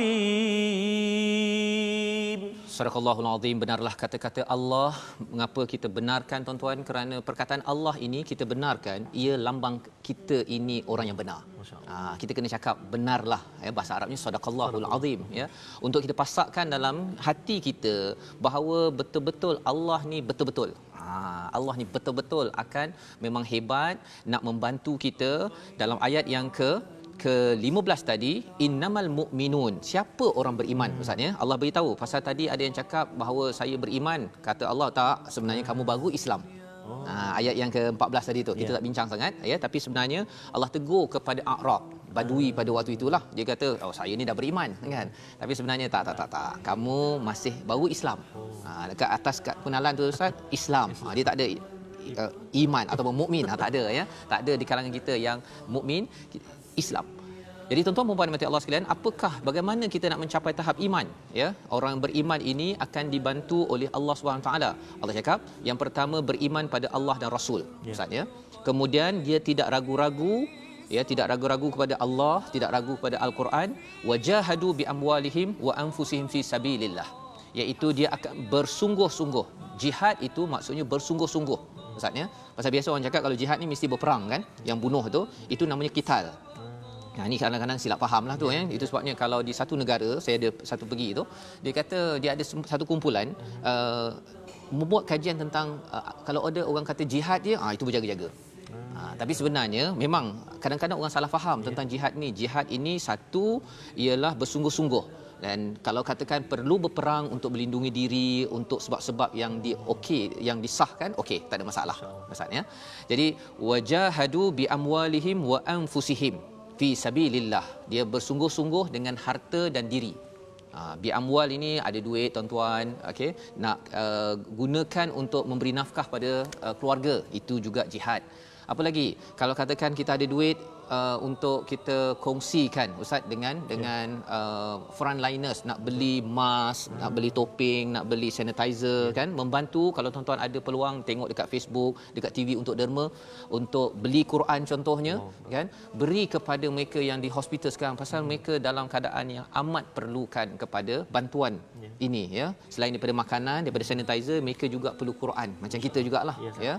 Sadaqallahul Azim, benarlah kata-kata Allah. Mengapa kita benarkan tuan-tuan? Kerana perkataan Allah ini kita benarkan, ia lambang kita ini orang yang benar. Kita kena cakap benarlah, bahasa Arabnya sadaqallahul azim, ya, untuk kita pasakkan dalam hati kita bahawa betul-betul Allah ni betul-betul. Allah ni betul-betul akan memang hebat nak membantu kita. Dalam ayat yang ke-15 tadi, innamal mu'minun, siapa orang beriman, Ustaz, ya? Allah beritahu pasal tadi ada yang cakap bahawa saya beriman, kata Allah tak, sebenarnya kamu baru Islam. Ayat yang ke-14 tadi tu kita tak bincang sangat, ya, tapi sebenarnya Allah tegur kepada A'rab, Badui pada waktu itulah. Dia kata, oh saya ni dah beriman, kan, tapi sebenarnya tak, kamu masih baru Islam. Dekat atas kat penalan tu Ustaz, Islam. Dia tak ada iman ataupun mukmin, tak ada, ya, tak ada di kalangan kita yang mukmin, Islam. Jadi tuan-tuan dan puan mati Allah sekalian, apakah, bagaimana kita nak mencapai tahap iman, ya? Orang beriman ini akan dibantu oleh Allah Subhanahu taala. Allah cakap yang pertama beriman pada Allah dan Rasul, Ustaz, ya. Kemudian dia tidak ragu-ragu, ya, tidak ragu-ragu kepada Allah, tidak ragu kepada Al-Quran. Wajahadu bi amwalihim wa anfusihim fi sabilillah, iaitu dia akan bersungguh-sungguh. Jihad itu maksudnya bersungguh-sungguh, Ustaz, ya. Pasal biasa orang cakap kalau jihad ni mesti berperang, kan, yang bunuh tu, itu namanya qital. Ini kadang-kadang silap faham lah tu, ya. Itu sebabnya kalau di satu negara, saya ada satu pergi tu, dia kata dia ada satu kumpulan membuat kajian tentang kalau ada orang kata jihad dia, itu berjaga-jaga. Tapi sebenarnya memang kadang-kadang orang salah faham tentang jihad ni. Jihad ini satu ialah bersungguh-sungguh, dan kalau katakan perlu berperang untuk melindungi diri, untuk sebab-sebab yang yang disahkan, tak ada masalah, maksudnya. Jadi wajahadu bi amwalihim wa anfusihim fi sabilillah, dia bersungguh-sungguh dengan harta dan diri. Bi amwal ini ada duit, tuan-tuan, nak gunakan untuk memberi nafkah pada keluarga, itu juga jihad. Apa lagi kalau katakan kita ada duit untuk kita kongsikan, Ustaz, dengan frontliners, nak beli mask, nak beli topeng, nak beli sanitizer, kan, membantu. Kalau tuan-tuan ada peluang tengok dekat Facebook, dekat TV untuk derma, untuk beli Quran contohnya, kan, beri kepada mereka yang di hospital sekarang, pasal mereka dalam keadaan yang amat perlukan kepada bantuan ini, ya. Selain daripada makanan, daripada sanitizer, mereka juga perlu Quran macam kita jugalah, ya.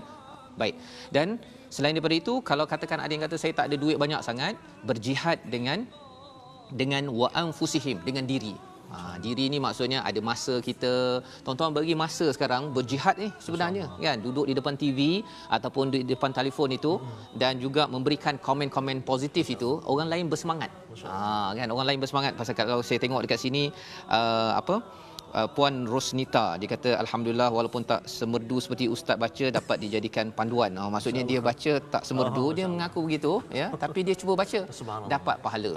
Baik. Dan selain daripada itu, kalau katakan ada yang kata saya tak ada duit banyak sangat, berjihad dengan wa anfusihim, dengan diri. Diri ni maksudnya ada masa kita, tuan-tuan bagi masa sekarang berjihad ni sebenarnya, kan, duduk di depan TV ataupun di depan telefon itu, dan juga memberikan komen-komen positif itu, orang lain bersemangat. Kan, orang lain bersemangat. Pasal kalau saya tengok dekat sini Puan Rosnita, dia kata alhamdulillah, walaupun tak semerdu seperti ustaz baca, dapat dijadikan panduan. Maksudnya dia baca tak semerdu, dia mengaku begitu, ya, tapi dia cuba baca, dapat pahala,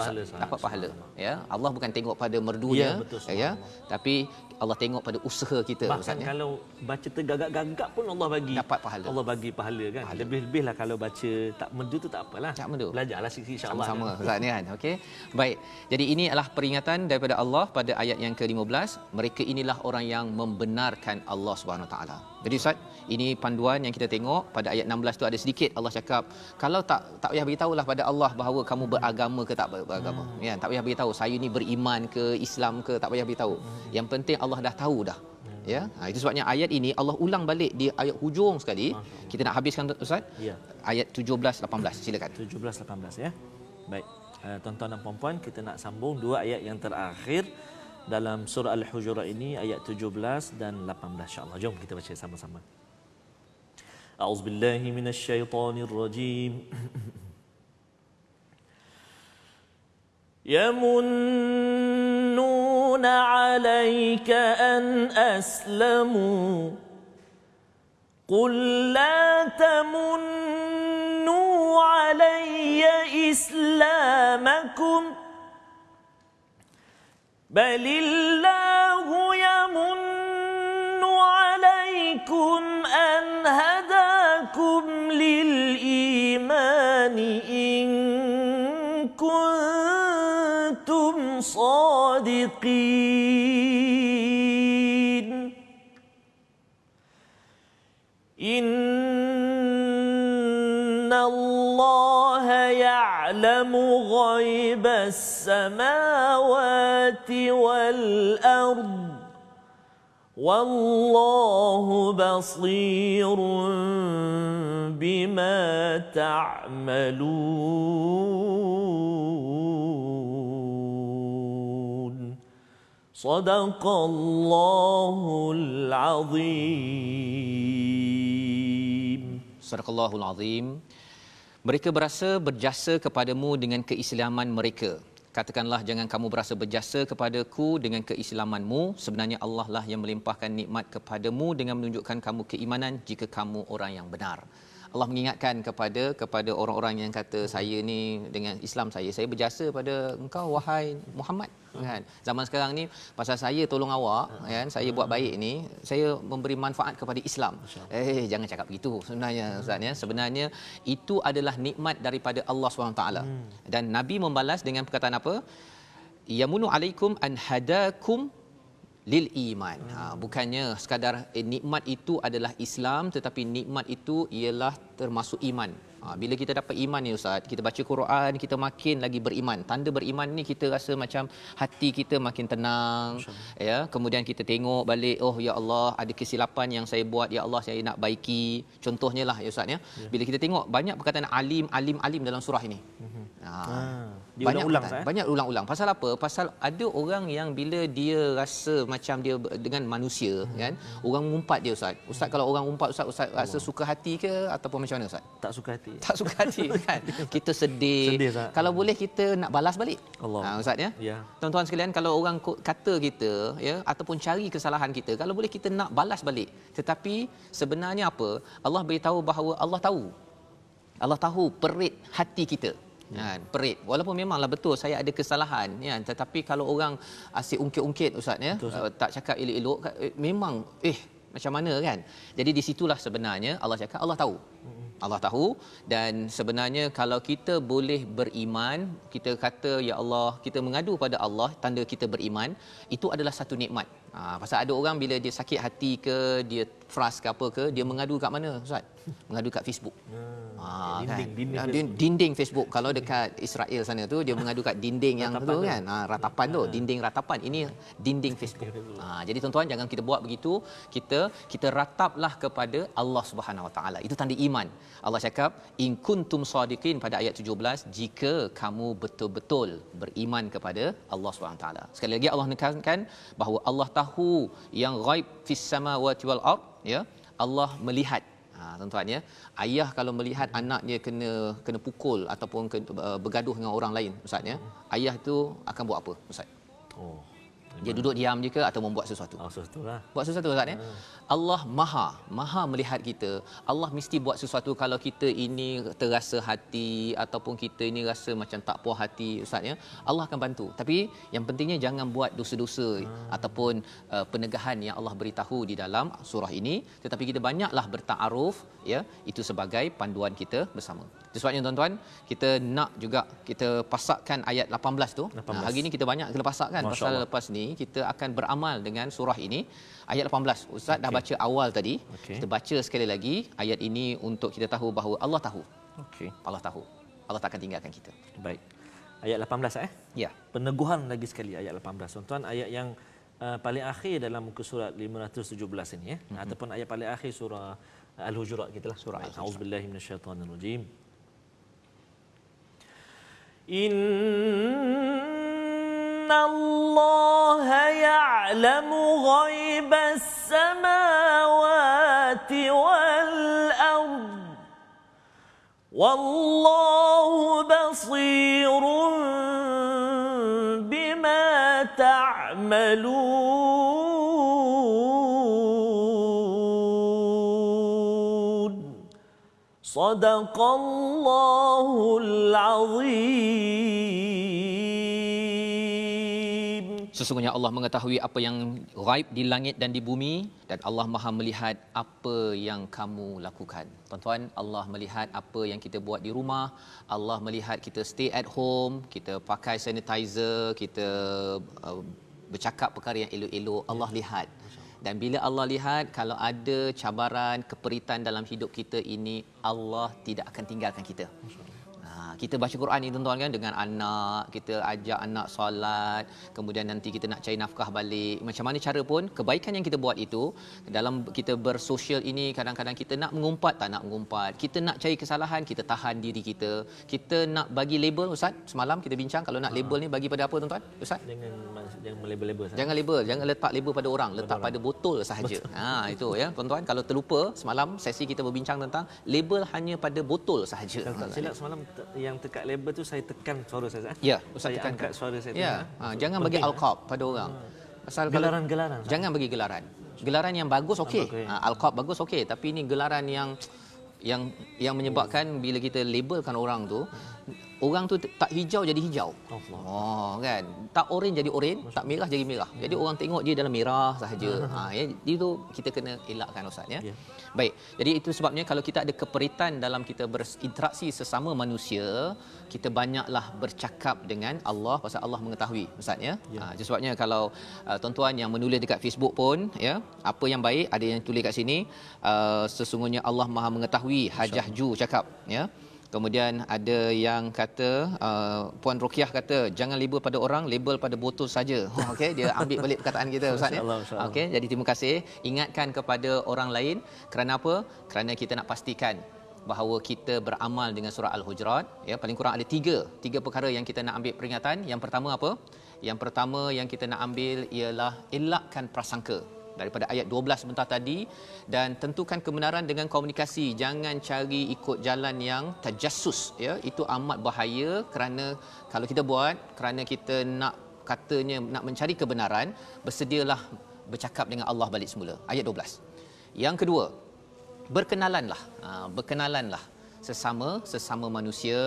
dapat pahala, ya. Allah bukan tengok pada merdunya, ya, tapi Allah tengok pada usaha kita. Bahkan kalau baca tergagap-gagap pun Allah bagi dapat pahala. Allah bagi pahala, kan. Lebih-lebihlah kalau baca tak merdu tu tak apalah. Tak merdu. Belajarlah sikit insya-Allah. Sama-sama, Ustaz, kan. Okey. Baik. Jadi ini adalah peringatan daripada Allah pada ayat yang ke-15. Mereka inilah orang yang membenarkan Allah Subhanahu Wa Taala. Jadi Ustaz, ini panduan yang kita tengok pada ayat 16 tu, ada sedikit Allah cakap, kalau tak payah beritahulah pada Allah bahawa kamu beragama ke tak beragama. Ya, tak payah beritahu saya ni beriman ke, Islam ke, tak payah beritahu. Yang penting Allah dah tahu dah. Ya, itu sebabnya ayat ini Allah ulang balik di ayat hujung sekali. Kita nak habiskan Ustaz. Ya. Ayat 17 18. Silakan. 17 18, ya. Baik. Tuan-tuan dan puan-puan, kita nak sambung dua ayat yang terakhir dalam surah Al-Hujurat ini, ayat 17 dan 18, insya-Allah. Jom kita baca sama-sama. A'udzubillahi minasyaitonirrajim. يمنون عليك أن أسلموا قل لا تمنوا علي إسلامكم بل الله يمن عليكم أن هداكم للإيمان إن كنتم صادقين إن الله يعلم يعلم غيب السماوات والأرض والله بصير بما تعملون صدق الله العظيم. Sadaqallahul Azim. Mereka berasa berjasa kepadamu dengan keislaman mereka. Katakanlah, jangan kamu berasa berjasa kepadaku dengan keislamanmu. Sebenarnya Allah lah yang melimpahkan nikmat kepadamu dengan menunjukkan kamu keimanan jika kamu orang yang benar. Allah mengingatkan kepada orang-orang yang kata saya ni dengan Islam saya berjasa pada engkau wahai Muhammad, kan. Zaman sekarang ni pasal saya tolong awak, kan, saya buat baik ni, saya memberi manfaat kepada Islam. Jangan cakap begitu sebenarnya, Ustaz, ya. Sebenarnya itu adalah nikmat daripada Allah SWT. Dan Nabi membalas dengan perkataan apa? Yamunu alaikum an hadakum lil iman. Bukannya sekadar nikmat itu adalah Islam, tetapi nikmat itu ialah termasuk iman. Bila kita dapat iman ni Ustaz, kita baca Quran, kita makin lagi beriman. Tanda beriman ni kita rasa macam hati kita makin tenang, ya. Kemudian kita tengok balik, oh ya Allah, ada kesilapan yang saya buat, ya Allah saya nak baiki. Contohnya lah ya Ustaz, ya. Bila kita tengok banyak perkataan alim dalam surah ini. Banyak ulang-ulang. Pasal apa? Pasal ada orang yang bila dia rasa macam dia dengan manusia, kan, orang mengumpat dia Ustaz. Ustaz, kalau orang umpat Ustaz rasa suka hati ke ataupun macam mana Ustaz? Tak suka hati. Tak suka hati, kan. Kita sedih kalau boleh kita nak balas balik. Ustaz, ya. Tuan-tuan sekalian, kalau orang kata kita, ya, ataupun cari kesalahan kita, kalau boleh kita nak balas balik. Tetapi sebenarnya apa? Allah beritahu bahawa Allah tahu perit hati kita. Perit. Walaupun memanglah betul saya ada kesalahan, ya, tetapi kalau orang asyik ungkit-ungkit Ustaz, ya, tak cakap elok-elok, memang macam mana, kan. Jadi di situlah sebenarnya Allah cakap Allah tahu. Dan sebenarnya kalau kita boleh beriman, kita kata ya Allah, kita mengadu pada Allah, tanda kita beriman, itu adalah satu nikmat. Pasal ada orang bila dia sakit hati ke, dia frust ke apa ke, dia mengadu kat mana Ustaz? Mengadu kat Facebook. Dinding Facebook. Kalau dekat Israel sana tu, dia mengadu kat dinding yang tu, kan, ratapan tu, dinding ratapan. Ini dinding Facebook. Jadi tuan-tuan, jangan kita buat begitu. Kita rataplah kepada Allah Subhanahu Wa Taala. Itu tanda iman. Allah cakap in kuntum sadiqin pada ayat 17, jika kamu betul-betul beriman kepada Allah Subhanahu Wa Taala. Sekali lagi Allah menekankan bahawa Allah tahu yang ghaib fis samawati wal ard, ya. Allah melihat. Tuan-tuan, ya, ayah kalau melihat anak dia kena pukul ataupun bergaduh dengan orang lain Ustaz, ya, ayah tu akan buat apa Ustaz? Dia duduk diam je ke atau membuat sesuatu? Buat sesuatu Ustaz, ya. Allah maha melihat kita. Allah mesti buat sesuatu kalau kita ini terasa hati ataupun kita ini rasa macam tak puas hati Ustaz, ya. Allah akan bantu. Tapi yang pentingnya jangan buat dosa-dosa ataupun penegahan yang Allah beritahu di dalam surah ini, tetapi kita banyaklah bertaaruf, ya. Itu sebagai panduan kita bersama. Itu sebabnya tuan-tuan, kita nak juga kita pasakkan ayat 18 tu. Hari ini kita banyak kena pasakkan pasal lepas ni kita akan beramal dengan surah ini. Ayat 18 Ustaz dah baca awal tadi. Kita baca sekali lagi ayat ini untuk kita tahu bahawa Allah tahu. Allah tahu. Allah tak akan tinggalkan kita. Baik. Ayat 18 Ya. Peneguhan lagi sekali ayat 18. Tuan-tuan, ayat yang paling akhir dalam muka surat 517 ini, ya. Ataupun ayat paling akhir surah Al-Hujurat kita lah. Surah A'udzubillahi minasyaitonirrajim. Inna Allah ya'lamu ghaibas samawati wal ard wallahu basirun bima ta'malun. Sadaqallahul azim. Sesungguhnya Allah mengetahui apa yang ghaib di langit dan di bumi, dan Allah Maha melihat apa yang kamu lakukan. Tuan-tuan, Allah melihat apa yang kita buat di rumah. Allah melihat kita stay at home, kita pakai sanitizer, kita bercakap perkara yang elok-elok. Allah lihat. Dan bila Allah lihat, kalau ada cabaran, keperitan dalam hidup kita ini, Allah tidak akan tinggalkan kita. Kita baca Quran ni tuan-tuan kan dengan anak, kita ajak anak solat, kemudian nanti kita nak cari nafkah balik. Macam mana cara pun kebaikan yang kita buat itu dalam kita bersosial ini, kadang-kadang kita nak mengumpat tak nak mengumpat. Kita nak cari kesalahan, kita tahan diri kita. Kita nak bagi label, Ustaz. Semalam kita bincang kalau nak label ni bagi pada apa tuan-tuan? Ustaz? Jangan melabel-label. Jangan label, jangan letak label pada orang, letak pada botol sahaja. Itu ya tuan-tuan, kalau terlupa semalam sesi kita berbincang tentang label hanya pada botol sahaja. Kalau tak silap semalam yang tekat label tu saya tekan suara saya. Ya, Ustaz saya angkat suara saya. Ya, jangan bagi alqab pada orang. Pasal Gelaran-gelaran. Jangan bagi gelaran. Gelaran yang bagus okey. Alqab bagus okey, tapi ini gelaran yang menyebabkan bila kita labelkan orang tu tak hijau jadi hijau. Kan? Tak oren jadi oren, tak merah jadi merah. Jadi orang tengok dia dalam merah sahaja. Itu kita kena elakkan Ustaz ya. Baik. Jadi itu sebabnya kalau kita ada keperitan dalam kita berinteraksi sesama manusia, kita banyaklah bercakap dengan Allah pasal Allah mengetahui Ustaz ya. Itu sebabnya kalau tuan-tuan yang menulis dekat Facebook pun ya, apa yang baik ada yang tulis kat sini, sesungguhnya Allah Maha mengetahui, Hajah Ju cakap ya. Kemudian ada yang kata Puan Rokiah kata jangan label pada orang, label pada botol saja. Okey, dia ambil balik perkataan kita Ustaz ya. Okey, jadi terima kasih, ingatkan kepada orang lain. Kerana apa? Kerana kita nak pastikan bahawa kita beramal dengan surah Al-Hujurat ya. Paling kurang ada tiga perkara yang kita nak ambil peringatan. Yang pertama apa? Yang pertama yang kita nak ambil ialah elakkan prasangka daripada ayat 12 sebentar tadi, dan tentukan kebenaran dengan komunikasi. Jangan cari ikut jalan yang tajassus ya, itu amat bahaya. Kerana kalau kita buat kerana kita nak katanya nak mencari kebenaran, bersedialah bercakap dengan Allah balik semula. Ayat 12. Yang kedua, berkenalanlah sesama manusia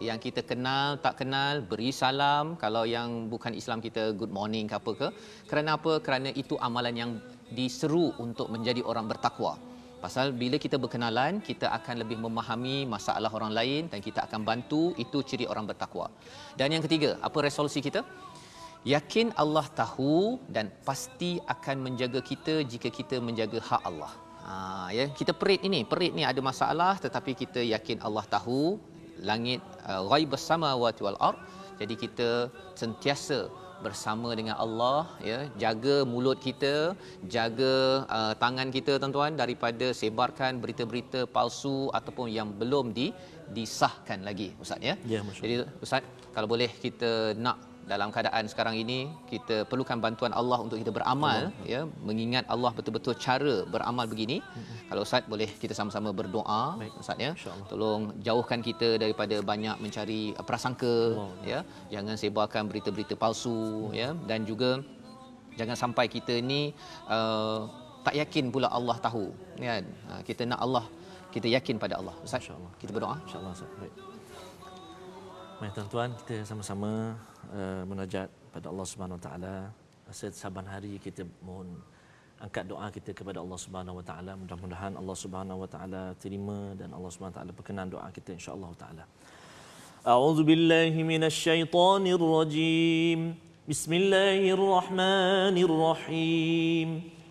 yang kita kenal tak kenal, beri salam. Kalau yang bukan Islam kita good morning ke apa ke. Kerana apa? Kerana itu amalan yang diseru untuk menjadi orang bertakwa. Pasal bila kita berkenalan, kita akan lebih memahami masalah orang lain dan kita akan bantu. Itu ciri orang bertakwa. Dan yang ketiga, apa resolusi kita? Yakin Allah tahu dan pasti akan menjaga kita jika kita menjaga hak Allah. Ya, kita perit ni ada masalah, tetapi kita yakin Allah tahu langit, ghaibus samawati wal ard. Jadi kita sentiasa bersama dengan Allah ya, jaga mulut kita, jaga tangan kita tuan-tuan daripada sebarkan berita-berita palsu ataupun yang belum disahkan lagi Ustaz ya. Jadi Ustaz, kalau boleh kita nak dalam keadaan sekarang ini kita perlukan bantuan Allah untuk kita beramal ya, mengingat Allah betul-betul cara beramal begini. Kalau Ustaz boleh kita sama-sama berdoa Ustaz ya. Tolong jauhkan kita daripada banyak mencari prasangka ya, jangan sebarkan berita-berita palsu ya, dan juga jangan sampai kita ni tak yakin pula Allah tahu kan. Kita nak Allah, kita yakin pada Allah Ustaz. Kita berdoa insya-Allah Ustaz. Baik tuan-tuan, kita sama-sama munajat pada Allah Subhanahu Wa Taala. Saban hari kita mohon angkat doa kita kepada Allah Subhanahu Wa Taala. Mudah-mudahan Allah Subhanahu Wa Taala terima dan Allah Subhanahu Wa Taala berkenan doa kita insya-Allah taala. A'udzu billahi minasy syaithanir rajim. Bismillahirrahmanirrahim.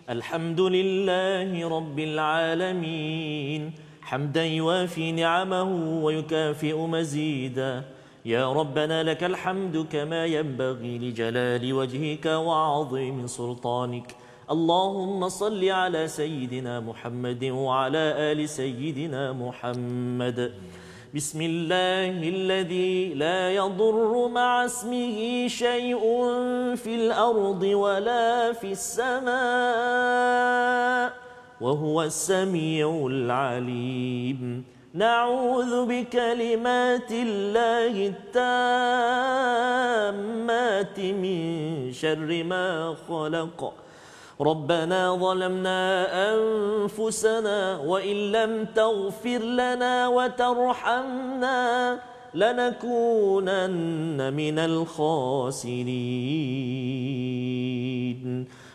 Alhamdulillahi rabbil alamin. Hamdan yuwafi ni'amahu wa yukafi'u mazida. يا ربنا لك الحمد كما ينبغي لجلال وجهك وعظيم سلطانك. اللهم صل على سيدنا محمد وعلى آل سيدنا محمد. بسم الله الذي لا يضر مع اسمه شيء في الأرض ولا في السماء وهو السميع العليم. نعوذ بكلمات الله التامات من شر ما خلق. ربنا ظلمنا أنفسنا وإن لم تغفر لنا وترحمنا لنكونن من الخاسرين.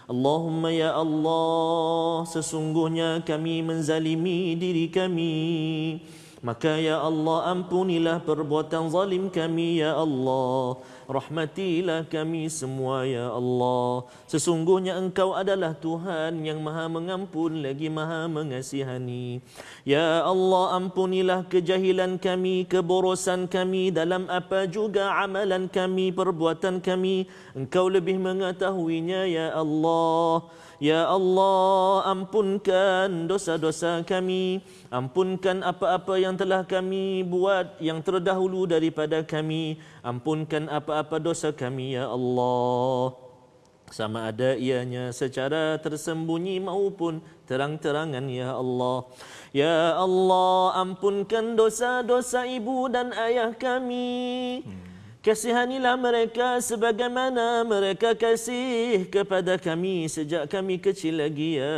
Allahumma ya Allah, sesungguhnya kami menzalimi diri kami. Maka ya Allah ampunilah perbuatan zalim kami ya Allah. Rahmatilah kami semua ya Allah. Sesungguhnya Engkau adalah Tuhan yang Maha Mengampun lagi Maha Mengasihani. Ya Allah ampunilah kejahilan kami, keborosan kami dalam apa juga amalan kami, perbuatan kami. Engkau lebih mengetahuinya ya Allah. Ya Allah, ampunkan dosa-dosa kami. Ampunkan apa-apa yang telah kami buat yang terdahulu daripada kami. Ampunkan apa-apa dosa kami, ya Allah. Sama ada ianya secara tersembunyi maupun terang-terangan, ya Allah. Ya Allah, ampunkan dosa-dosa ibu dan ayah kami. Kasihanilah mereka sebagaimana mereka kasih kepada kami sejak kami kecil lagi, ya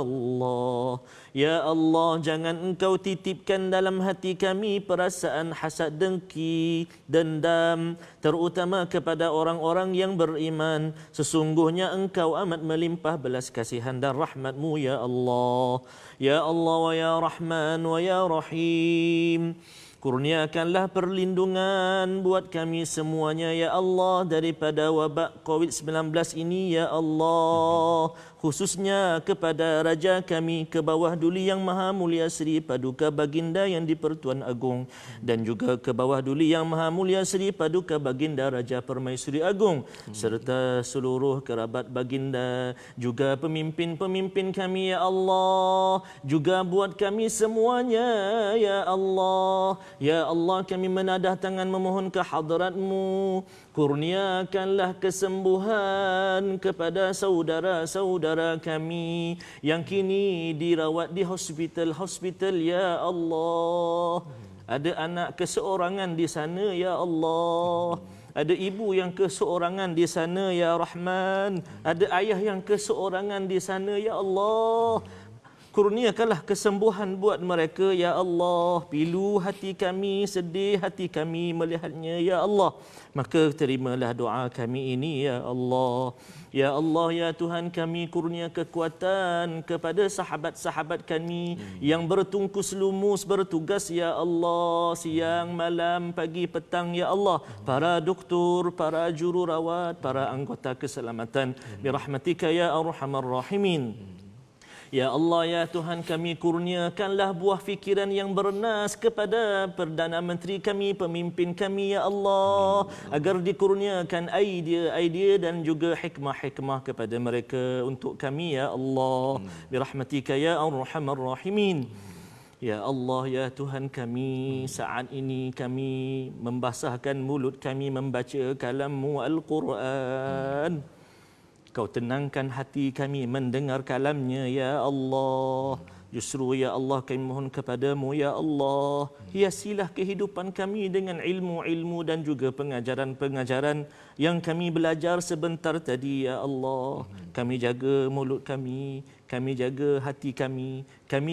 Allah. Ya Allah, jangan Engkau titipkan dalam hati kami perasaan hasad, dengki, dendam, terutama kepada orang-orang yang beriman. Sesungguhnya Engkau amat melimpah belas kasihan dan rahmat-Mu, ya Allah. Ya Allah wa ya Rahman wa ya Rahim. Kurniakanlah perlindungan buat kami semuanya, ya Allah, daripada wabak COVID-19 ini, ya Allah. Khususnya kepada Raja kami ke bawah Duli Yang Maha Mulia Sri Paduka Baginda yang di-Pertuan Agong, dan juga ke bawah Duli Yang Maha Mulia Sri Paduka Baginda Raja Permaisuri Agong, serta seluruh kerabat Baginda, juga pemimpin-pemimpin kami, ya Allah, juga buat kami semuanya, ya Allah. Ya Allah, kami menadah tangan memohon ke hadrat-Mu. Kurniakanlah kesembuhan kepada saudara-saudara kami yang kini dirawat di hospital-hospital, ya Allah. Ada anak keseorangan di sana, ya Allah. Ada ibu yang keseorangan di sana, ya Rahman. Ada ayah yang keseorangan di sana, ya Allah. Kurniakanlah kesembuhan buat mereka, ya Allah. Pilu hati kami, sedih hati kami melihatnya, ya Allah. Maka terimalah doa kami ini, ya Allah. Ya Allah, ya Tuhan kami, kurnia kekuatan kepada sahabat-sahabat kami yang bertungkus lumus bertugas, ya Allah, siang, malam, pagi, petang, ya Allah. Para doktor, para jururawat, para anggota keselamatan. Birahmatika ya Arhamar Rahimin. Ya Allah, ya Tuhan kami, kurniakanlah buah fikiran yang bernas kepada Perdana Menteri kami, pemimpin kami, ya Allah, agar dikurniakan idea dan juga hikmah-hikmah kepada mereka untuk kami, ya Allah. Birahmatika ya Arhamar Rahimin. Ya Allah, ya Tuhan kami, saat ini kami membasahkan mulut kami membaca kalam-Mu Al-Quran. Kau tenangkan hati kami mendengar kalamnya, ya Allah. Justru, ya Allah, kami mohon kepadamu, ya Allah, hiasilah kehidupan kami dengan ilmu-ilmu dan juga pengajaran-pengajaran yang kami belajar sebentar tadi, ya Allah. Kami jaga mulut kami jaga hati kami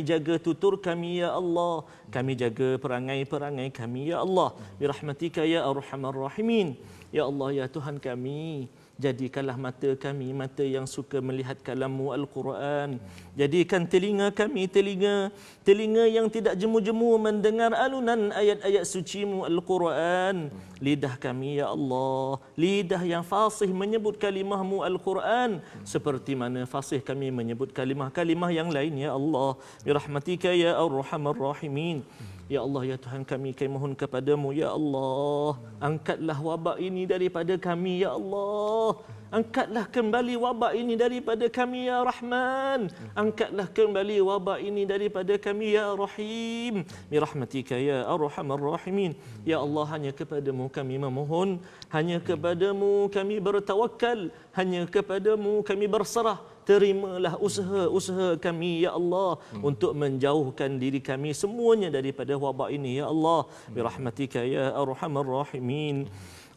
jaga tutur kami, ya Allah. Kami jaga perangai-perangai kami, ya Allah. Birahmatika ya Arhamar Rahimin. Ya Allah, ya Tuhan kami, jadikanlah mata kami mata yang suka melihat kalam-Mu Al-Quran. Jadikan telinga kami telinga yang tidak jemu-jemu mendengar alunan ayat-ayat suci-Mu Al-Quran. Lidah kami, ya Allah, lidah yang fasih menyebut kalimah-Mu Al-Quran seperti mana fasih kami menyebut kalimah-kalimah yang lain, ya Allah. Birahmatika ya Arhamar Rahimin. Ya Allah, ya Tuhan kami mohon kepadamu, ya Allah, angkatlah wabak ini daripada kami, ya Allah. Angkatlah kembali wabak ini daripada kami, ya Rahman. Angkatlah kembali wabak ini daripada kami, ya Rahim. Birahmatika ya Arhamar Rahimin. Ya Allah, hanya kepadamu kami memohon, hanya kepadamu kami bertawakal, hanya kepadamu kami berserah. Terimalah usaha kami, ya Allah, untuk menjauhkan diri kami semuanya daripada wabak ini, ya Allah. Birahmatika ya Arhamar Rahimin.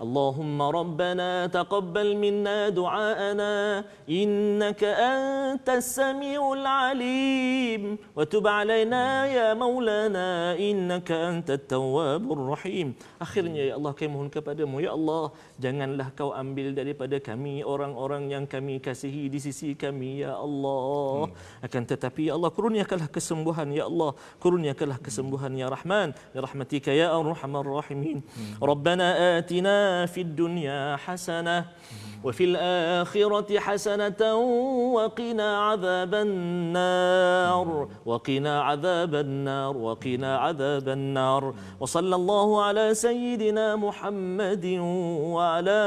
Allahumma rabbana taqabbal minna du'aana innaka antas samiul alim wa tub alaina ya maulana innaka antat tawwabur rahim. Akhirnya, ya Allah, kami mohon kepadamu, ya Allah, janganlah kau ambil daripada kami orang-orang yang kami kasihi di sisi kami, kami ya Allah. Akan tetapi ya Allah, kurniakanlah kesembuhan ya Allah, kurniakanlah kesembuhan ya Rahman, bi rahmatika ya arhamar rahimin. Rabbana atina fid dunya hasanah وفي الآخرة حسنة وقنا عذاب النار وقنا عذاب النار وقنا عذاب النار وصلى الله على سيدنا محمد وعلى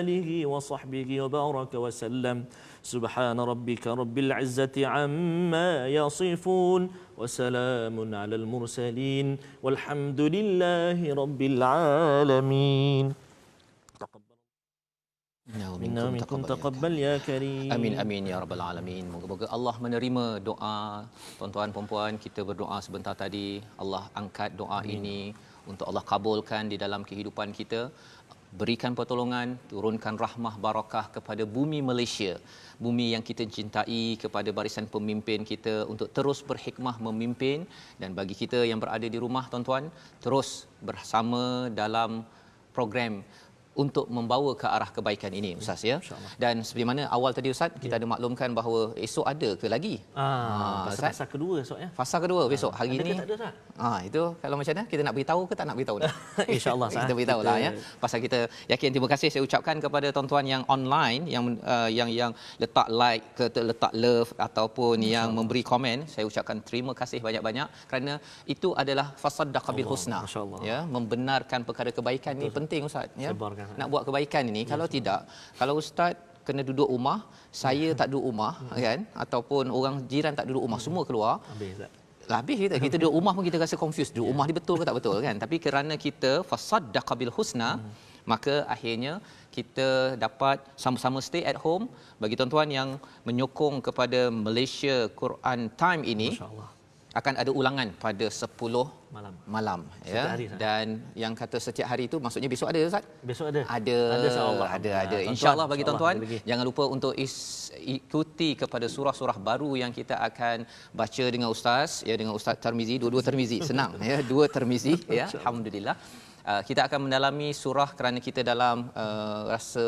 آله وصحبه وبارك وسلم سبحان ربك رب العزة عما يصفون وسلام على المرسلين والحمد لله رب العالمين. Minna minkum taqabbal ya karim. Amin amin ya rabbal alamin. Moga-moga Allah menerima doa tuan-tuan puan-puan kita berdoa sebentar tadi. Allah angkat doa ini untuk Allah kabulkan di dalam kehidupan kita. Berikan pertolongan, turunkan rahmah barakah kepada bumi Malaysia, bumi yang kita cintai, kepada barisan pemimpin kita untuk terus berhikmah memimpin, dan bagi kita yang berada di rumah tuan-tuan, terus bersama dalam program untuk membawa ke arah kebaikan ini Ustaz ya. Dan seperti mana awal tadi Ustaz kita ada maklumkan bahawa esok ada ke lagi? Fasa kedua esok ya. Fasa kedua besok. Hari ada ini tak ada tak? Itu kalau macam mana kita nak beritahu ke tak nak beritahu dah. Insya-Allah kita beritahulah ya. Pasal kita yakin, terima kasih saya ucapkan kepada tuan-tuan yang online yang letak like ke letak love ataupun yang memberi komen. Saya ucapkan terima kasih banyak-banyak kerana itu adalah fasaddaq bil husna. Ya, membenarkan perkara kebaikan ni penting Ustaz ya. Nak buat kebaikan ini, kalau tidak, kalau ustaz kena duduk rumah, saya tak duduk rumah kan, ataupun orang jiran tak duduk rumah, semua keluar, habis kita duduk rumah pun kita rasa confused, duduk rumah ni betul ke tak betul kan. Tapi kerana kita fasaddaqa bil husna, maka akhirnya kita dapat sama-sama stay at home. Bagi tuan-tuan yang menyokong kepada Malaysia Quran Time ini, akan ada ulangan pada 10 malam ya. Dan yang kata setiap hari itu maksudnya besok ada Ustaz? Besok ada. Ada insya-Allah bagi tuan-tuan. Jangan lupa untuk ikuti kepada surah-surah baru yang kita akan baca dengan ustaz ya, dengan Ustaz Tarmizi, dua-dua Tarmizi, senang ya, dua Tarmizi ya. Alhamdulillah. Kita akan mendalami surah kerana kita dalam rasa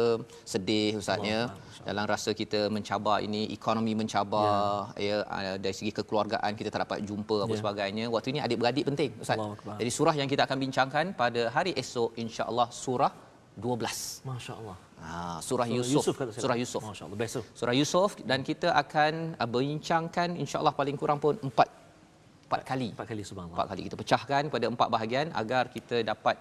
sedih Ustaz ya, dalam rasa kita mencabar ini, ekonomi mencabar ya, dari segi kekeluargaan kita tak dapat jumpa apa sebagainya. Waktu ini adik-beradik penting Ustaz. Jadi surah yang kita akan bincangkan pada hari esok insya-Allah surah 12. Masya-Allah. Surah Yusuf. Surah Yusuf. Masya-Allah, best. Surah Yusuf, dan kita akan bincangkan insya-Allah paling kurang pun 4 kali subhanallah. 4 kali kita pecahkan pada 4 bahagian agar kita dapat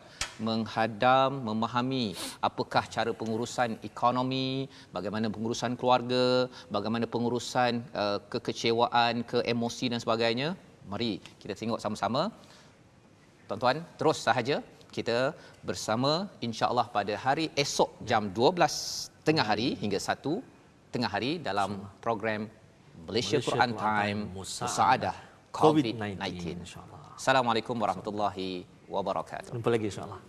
menghadam, memahami apakah cara pengurusan ekonomi, bagaimana pengurusan keluarga, bagaimana pengurusan kekecewaan, keemosi dan sebagainya. Mari kita tengok sama-sama. Tuan-tuan, terus sahaja kita bersama insya-Allah pada hari esok jam 12 tengah hari hingga 1 tengah hari dalam program Malaysia Quran Time Musaadah COVID-19 insya-Allah. Assalamualaikum warahmatullahi wabarakatuh. Jumpa lagi insya-Allah.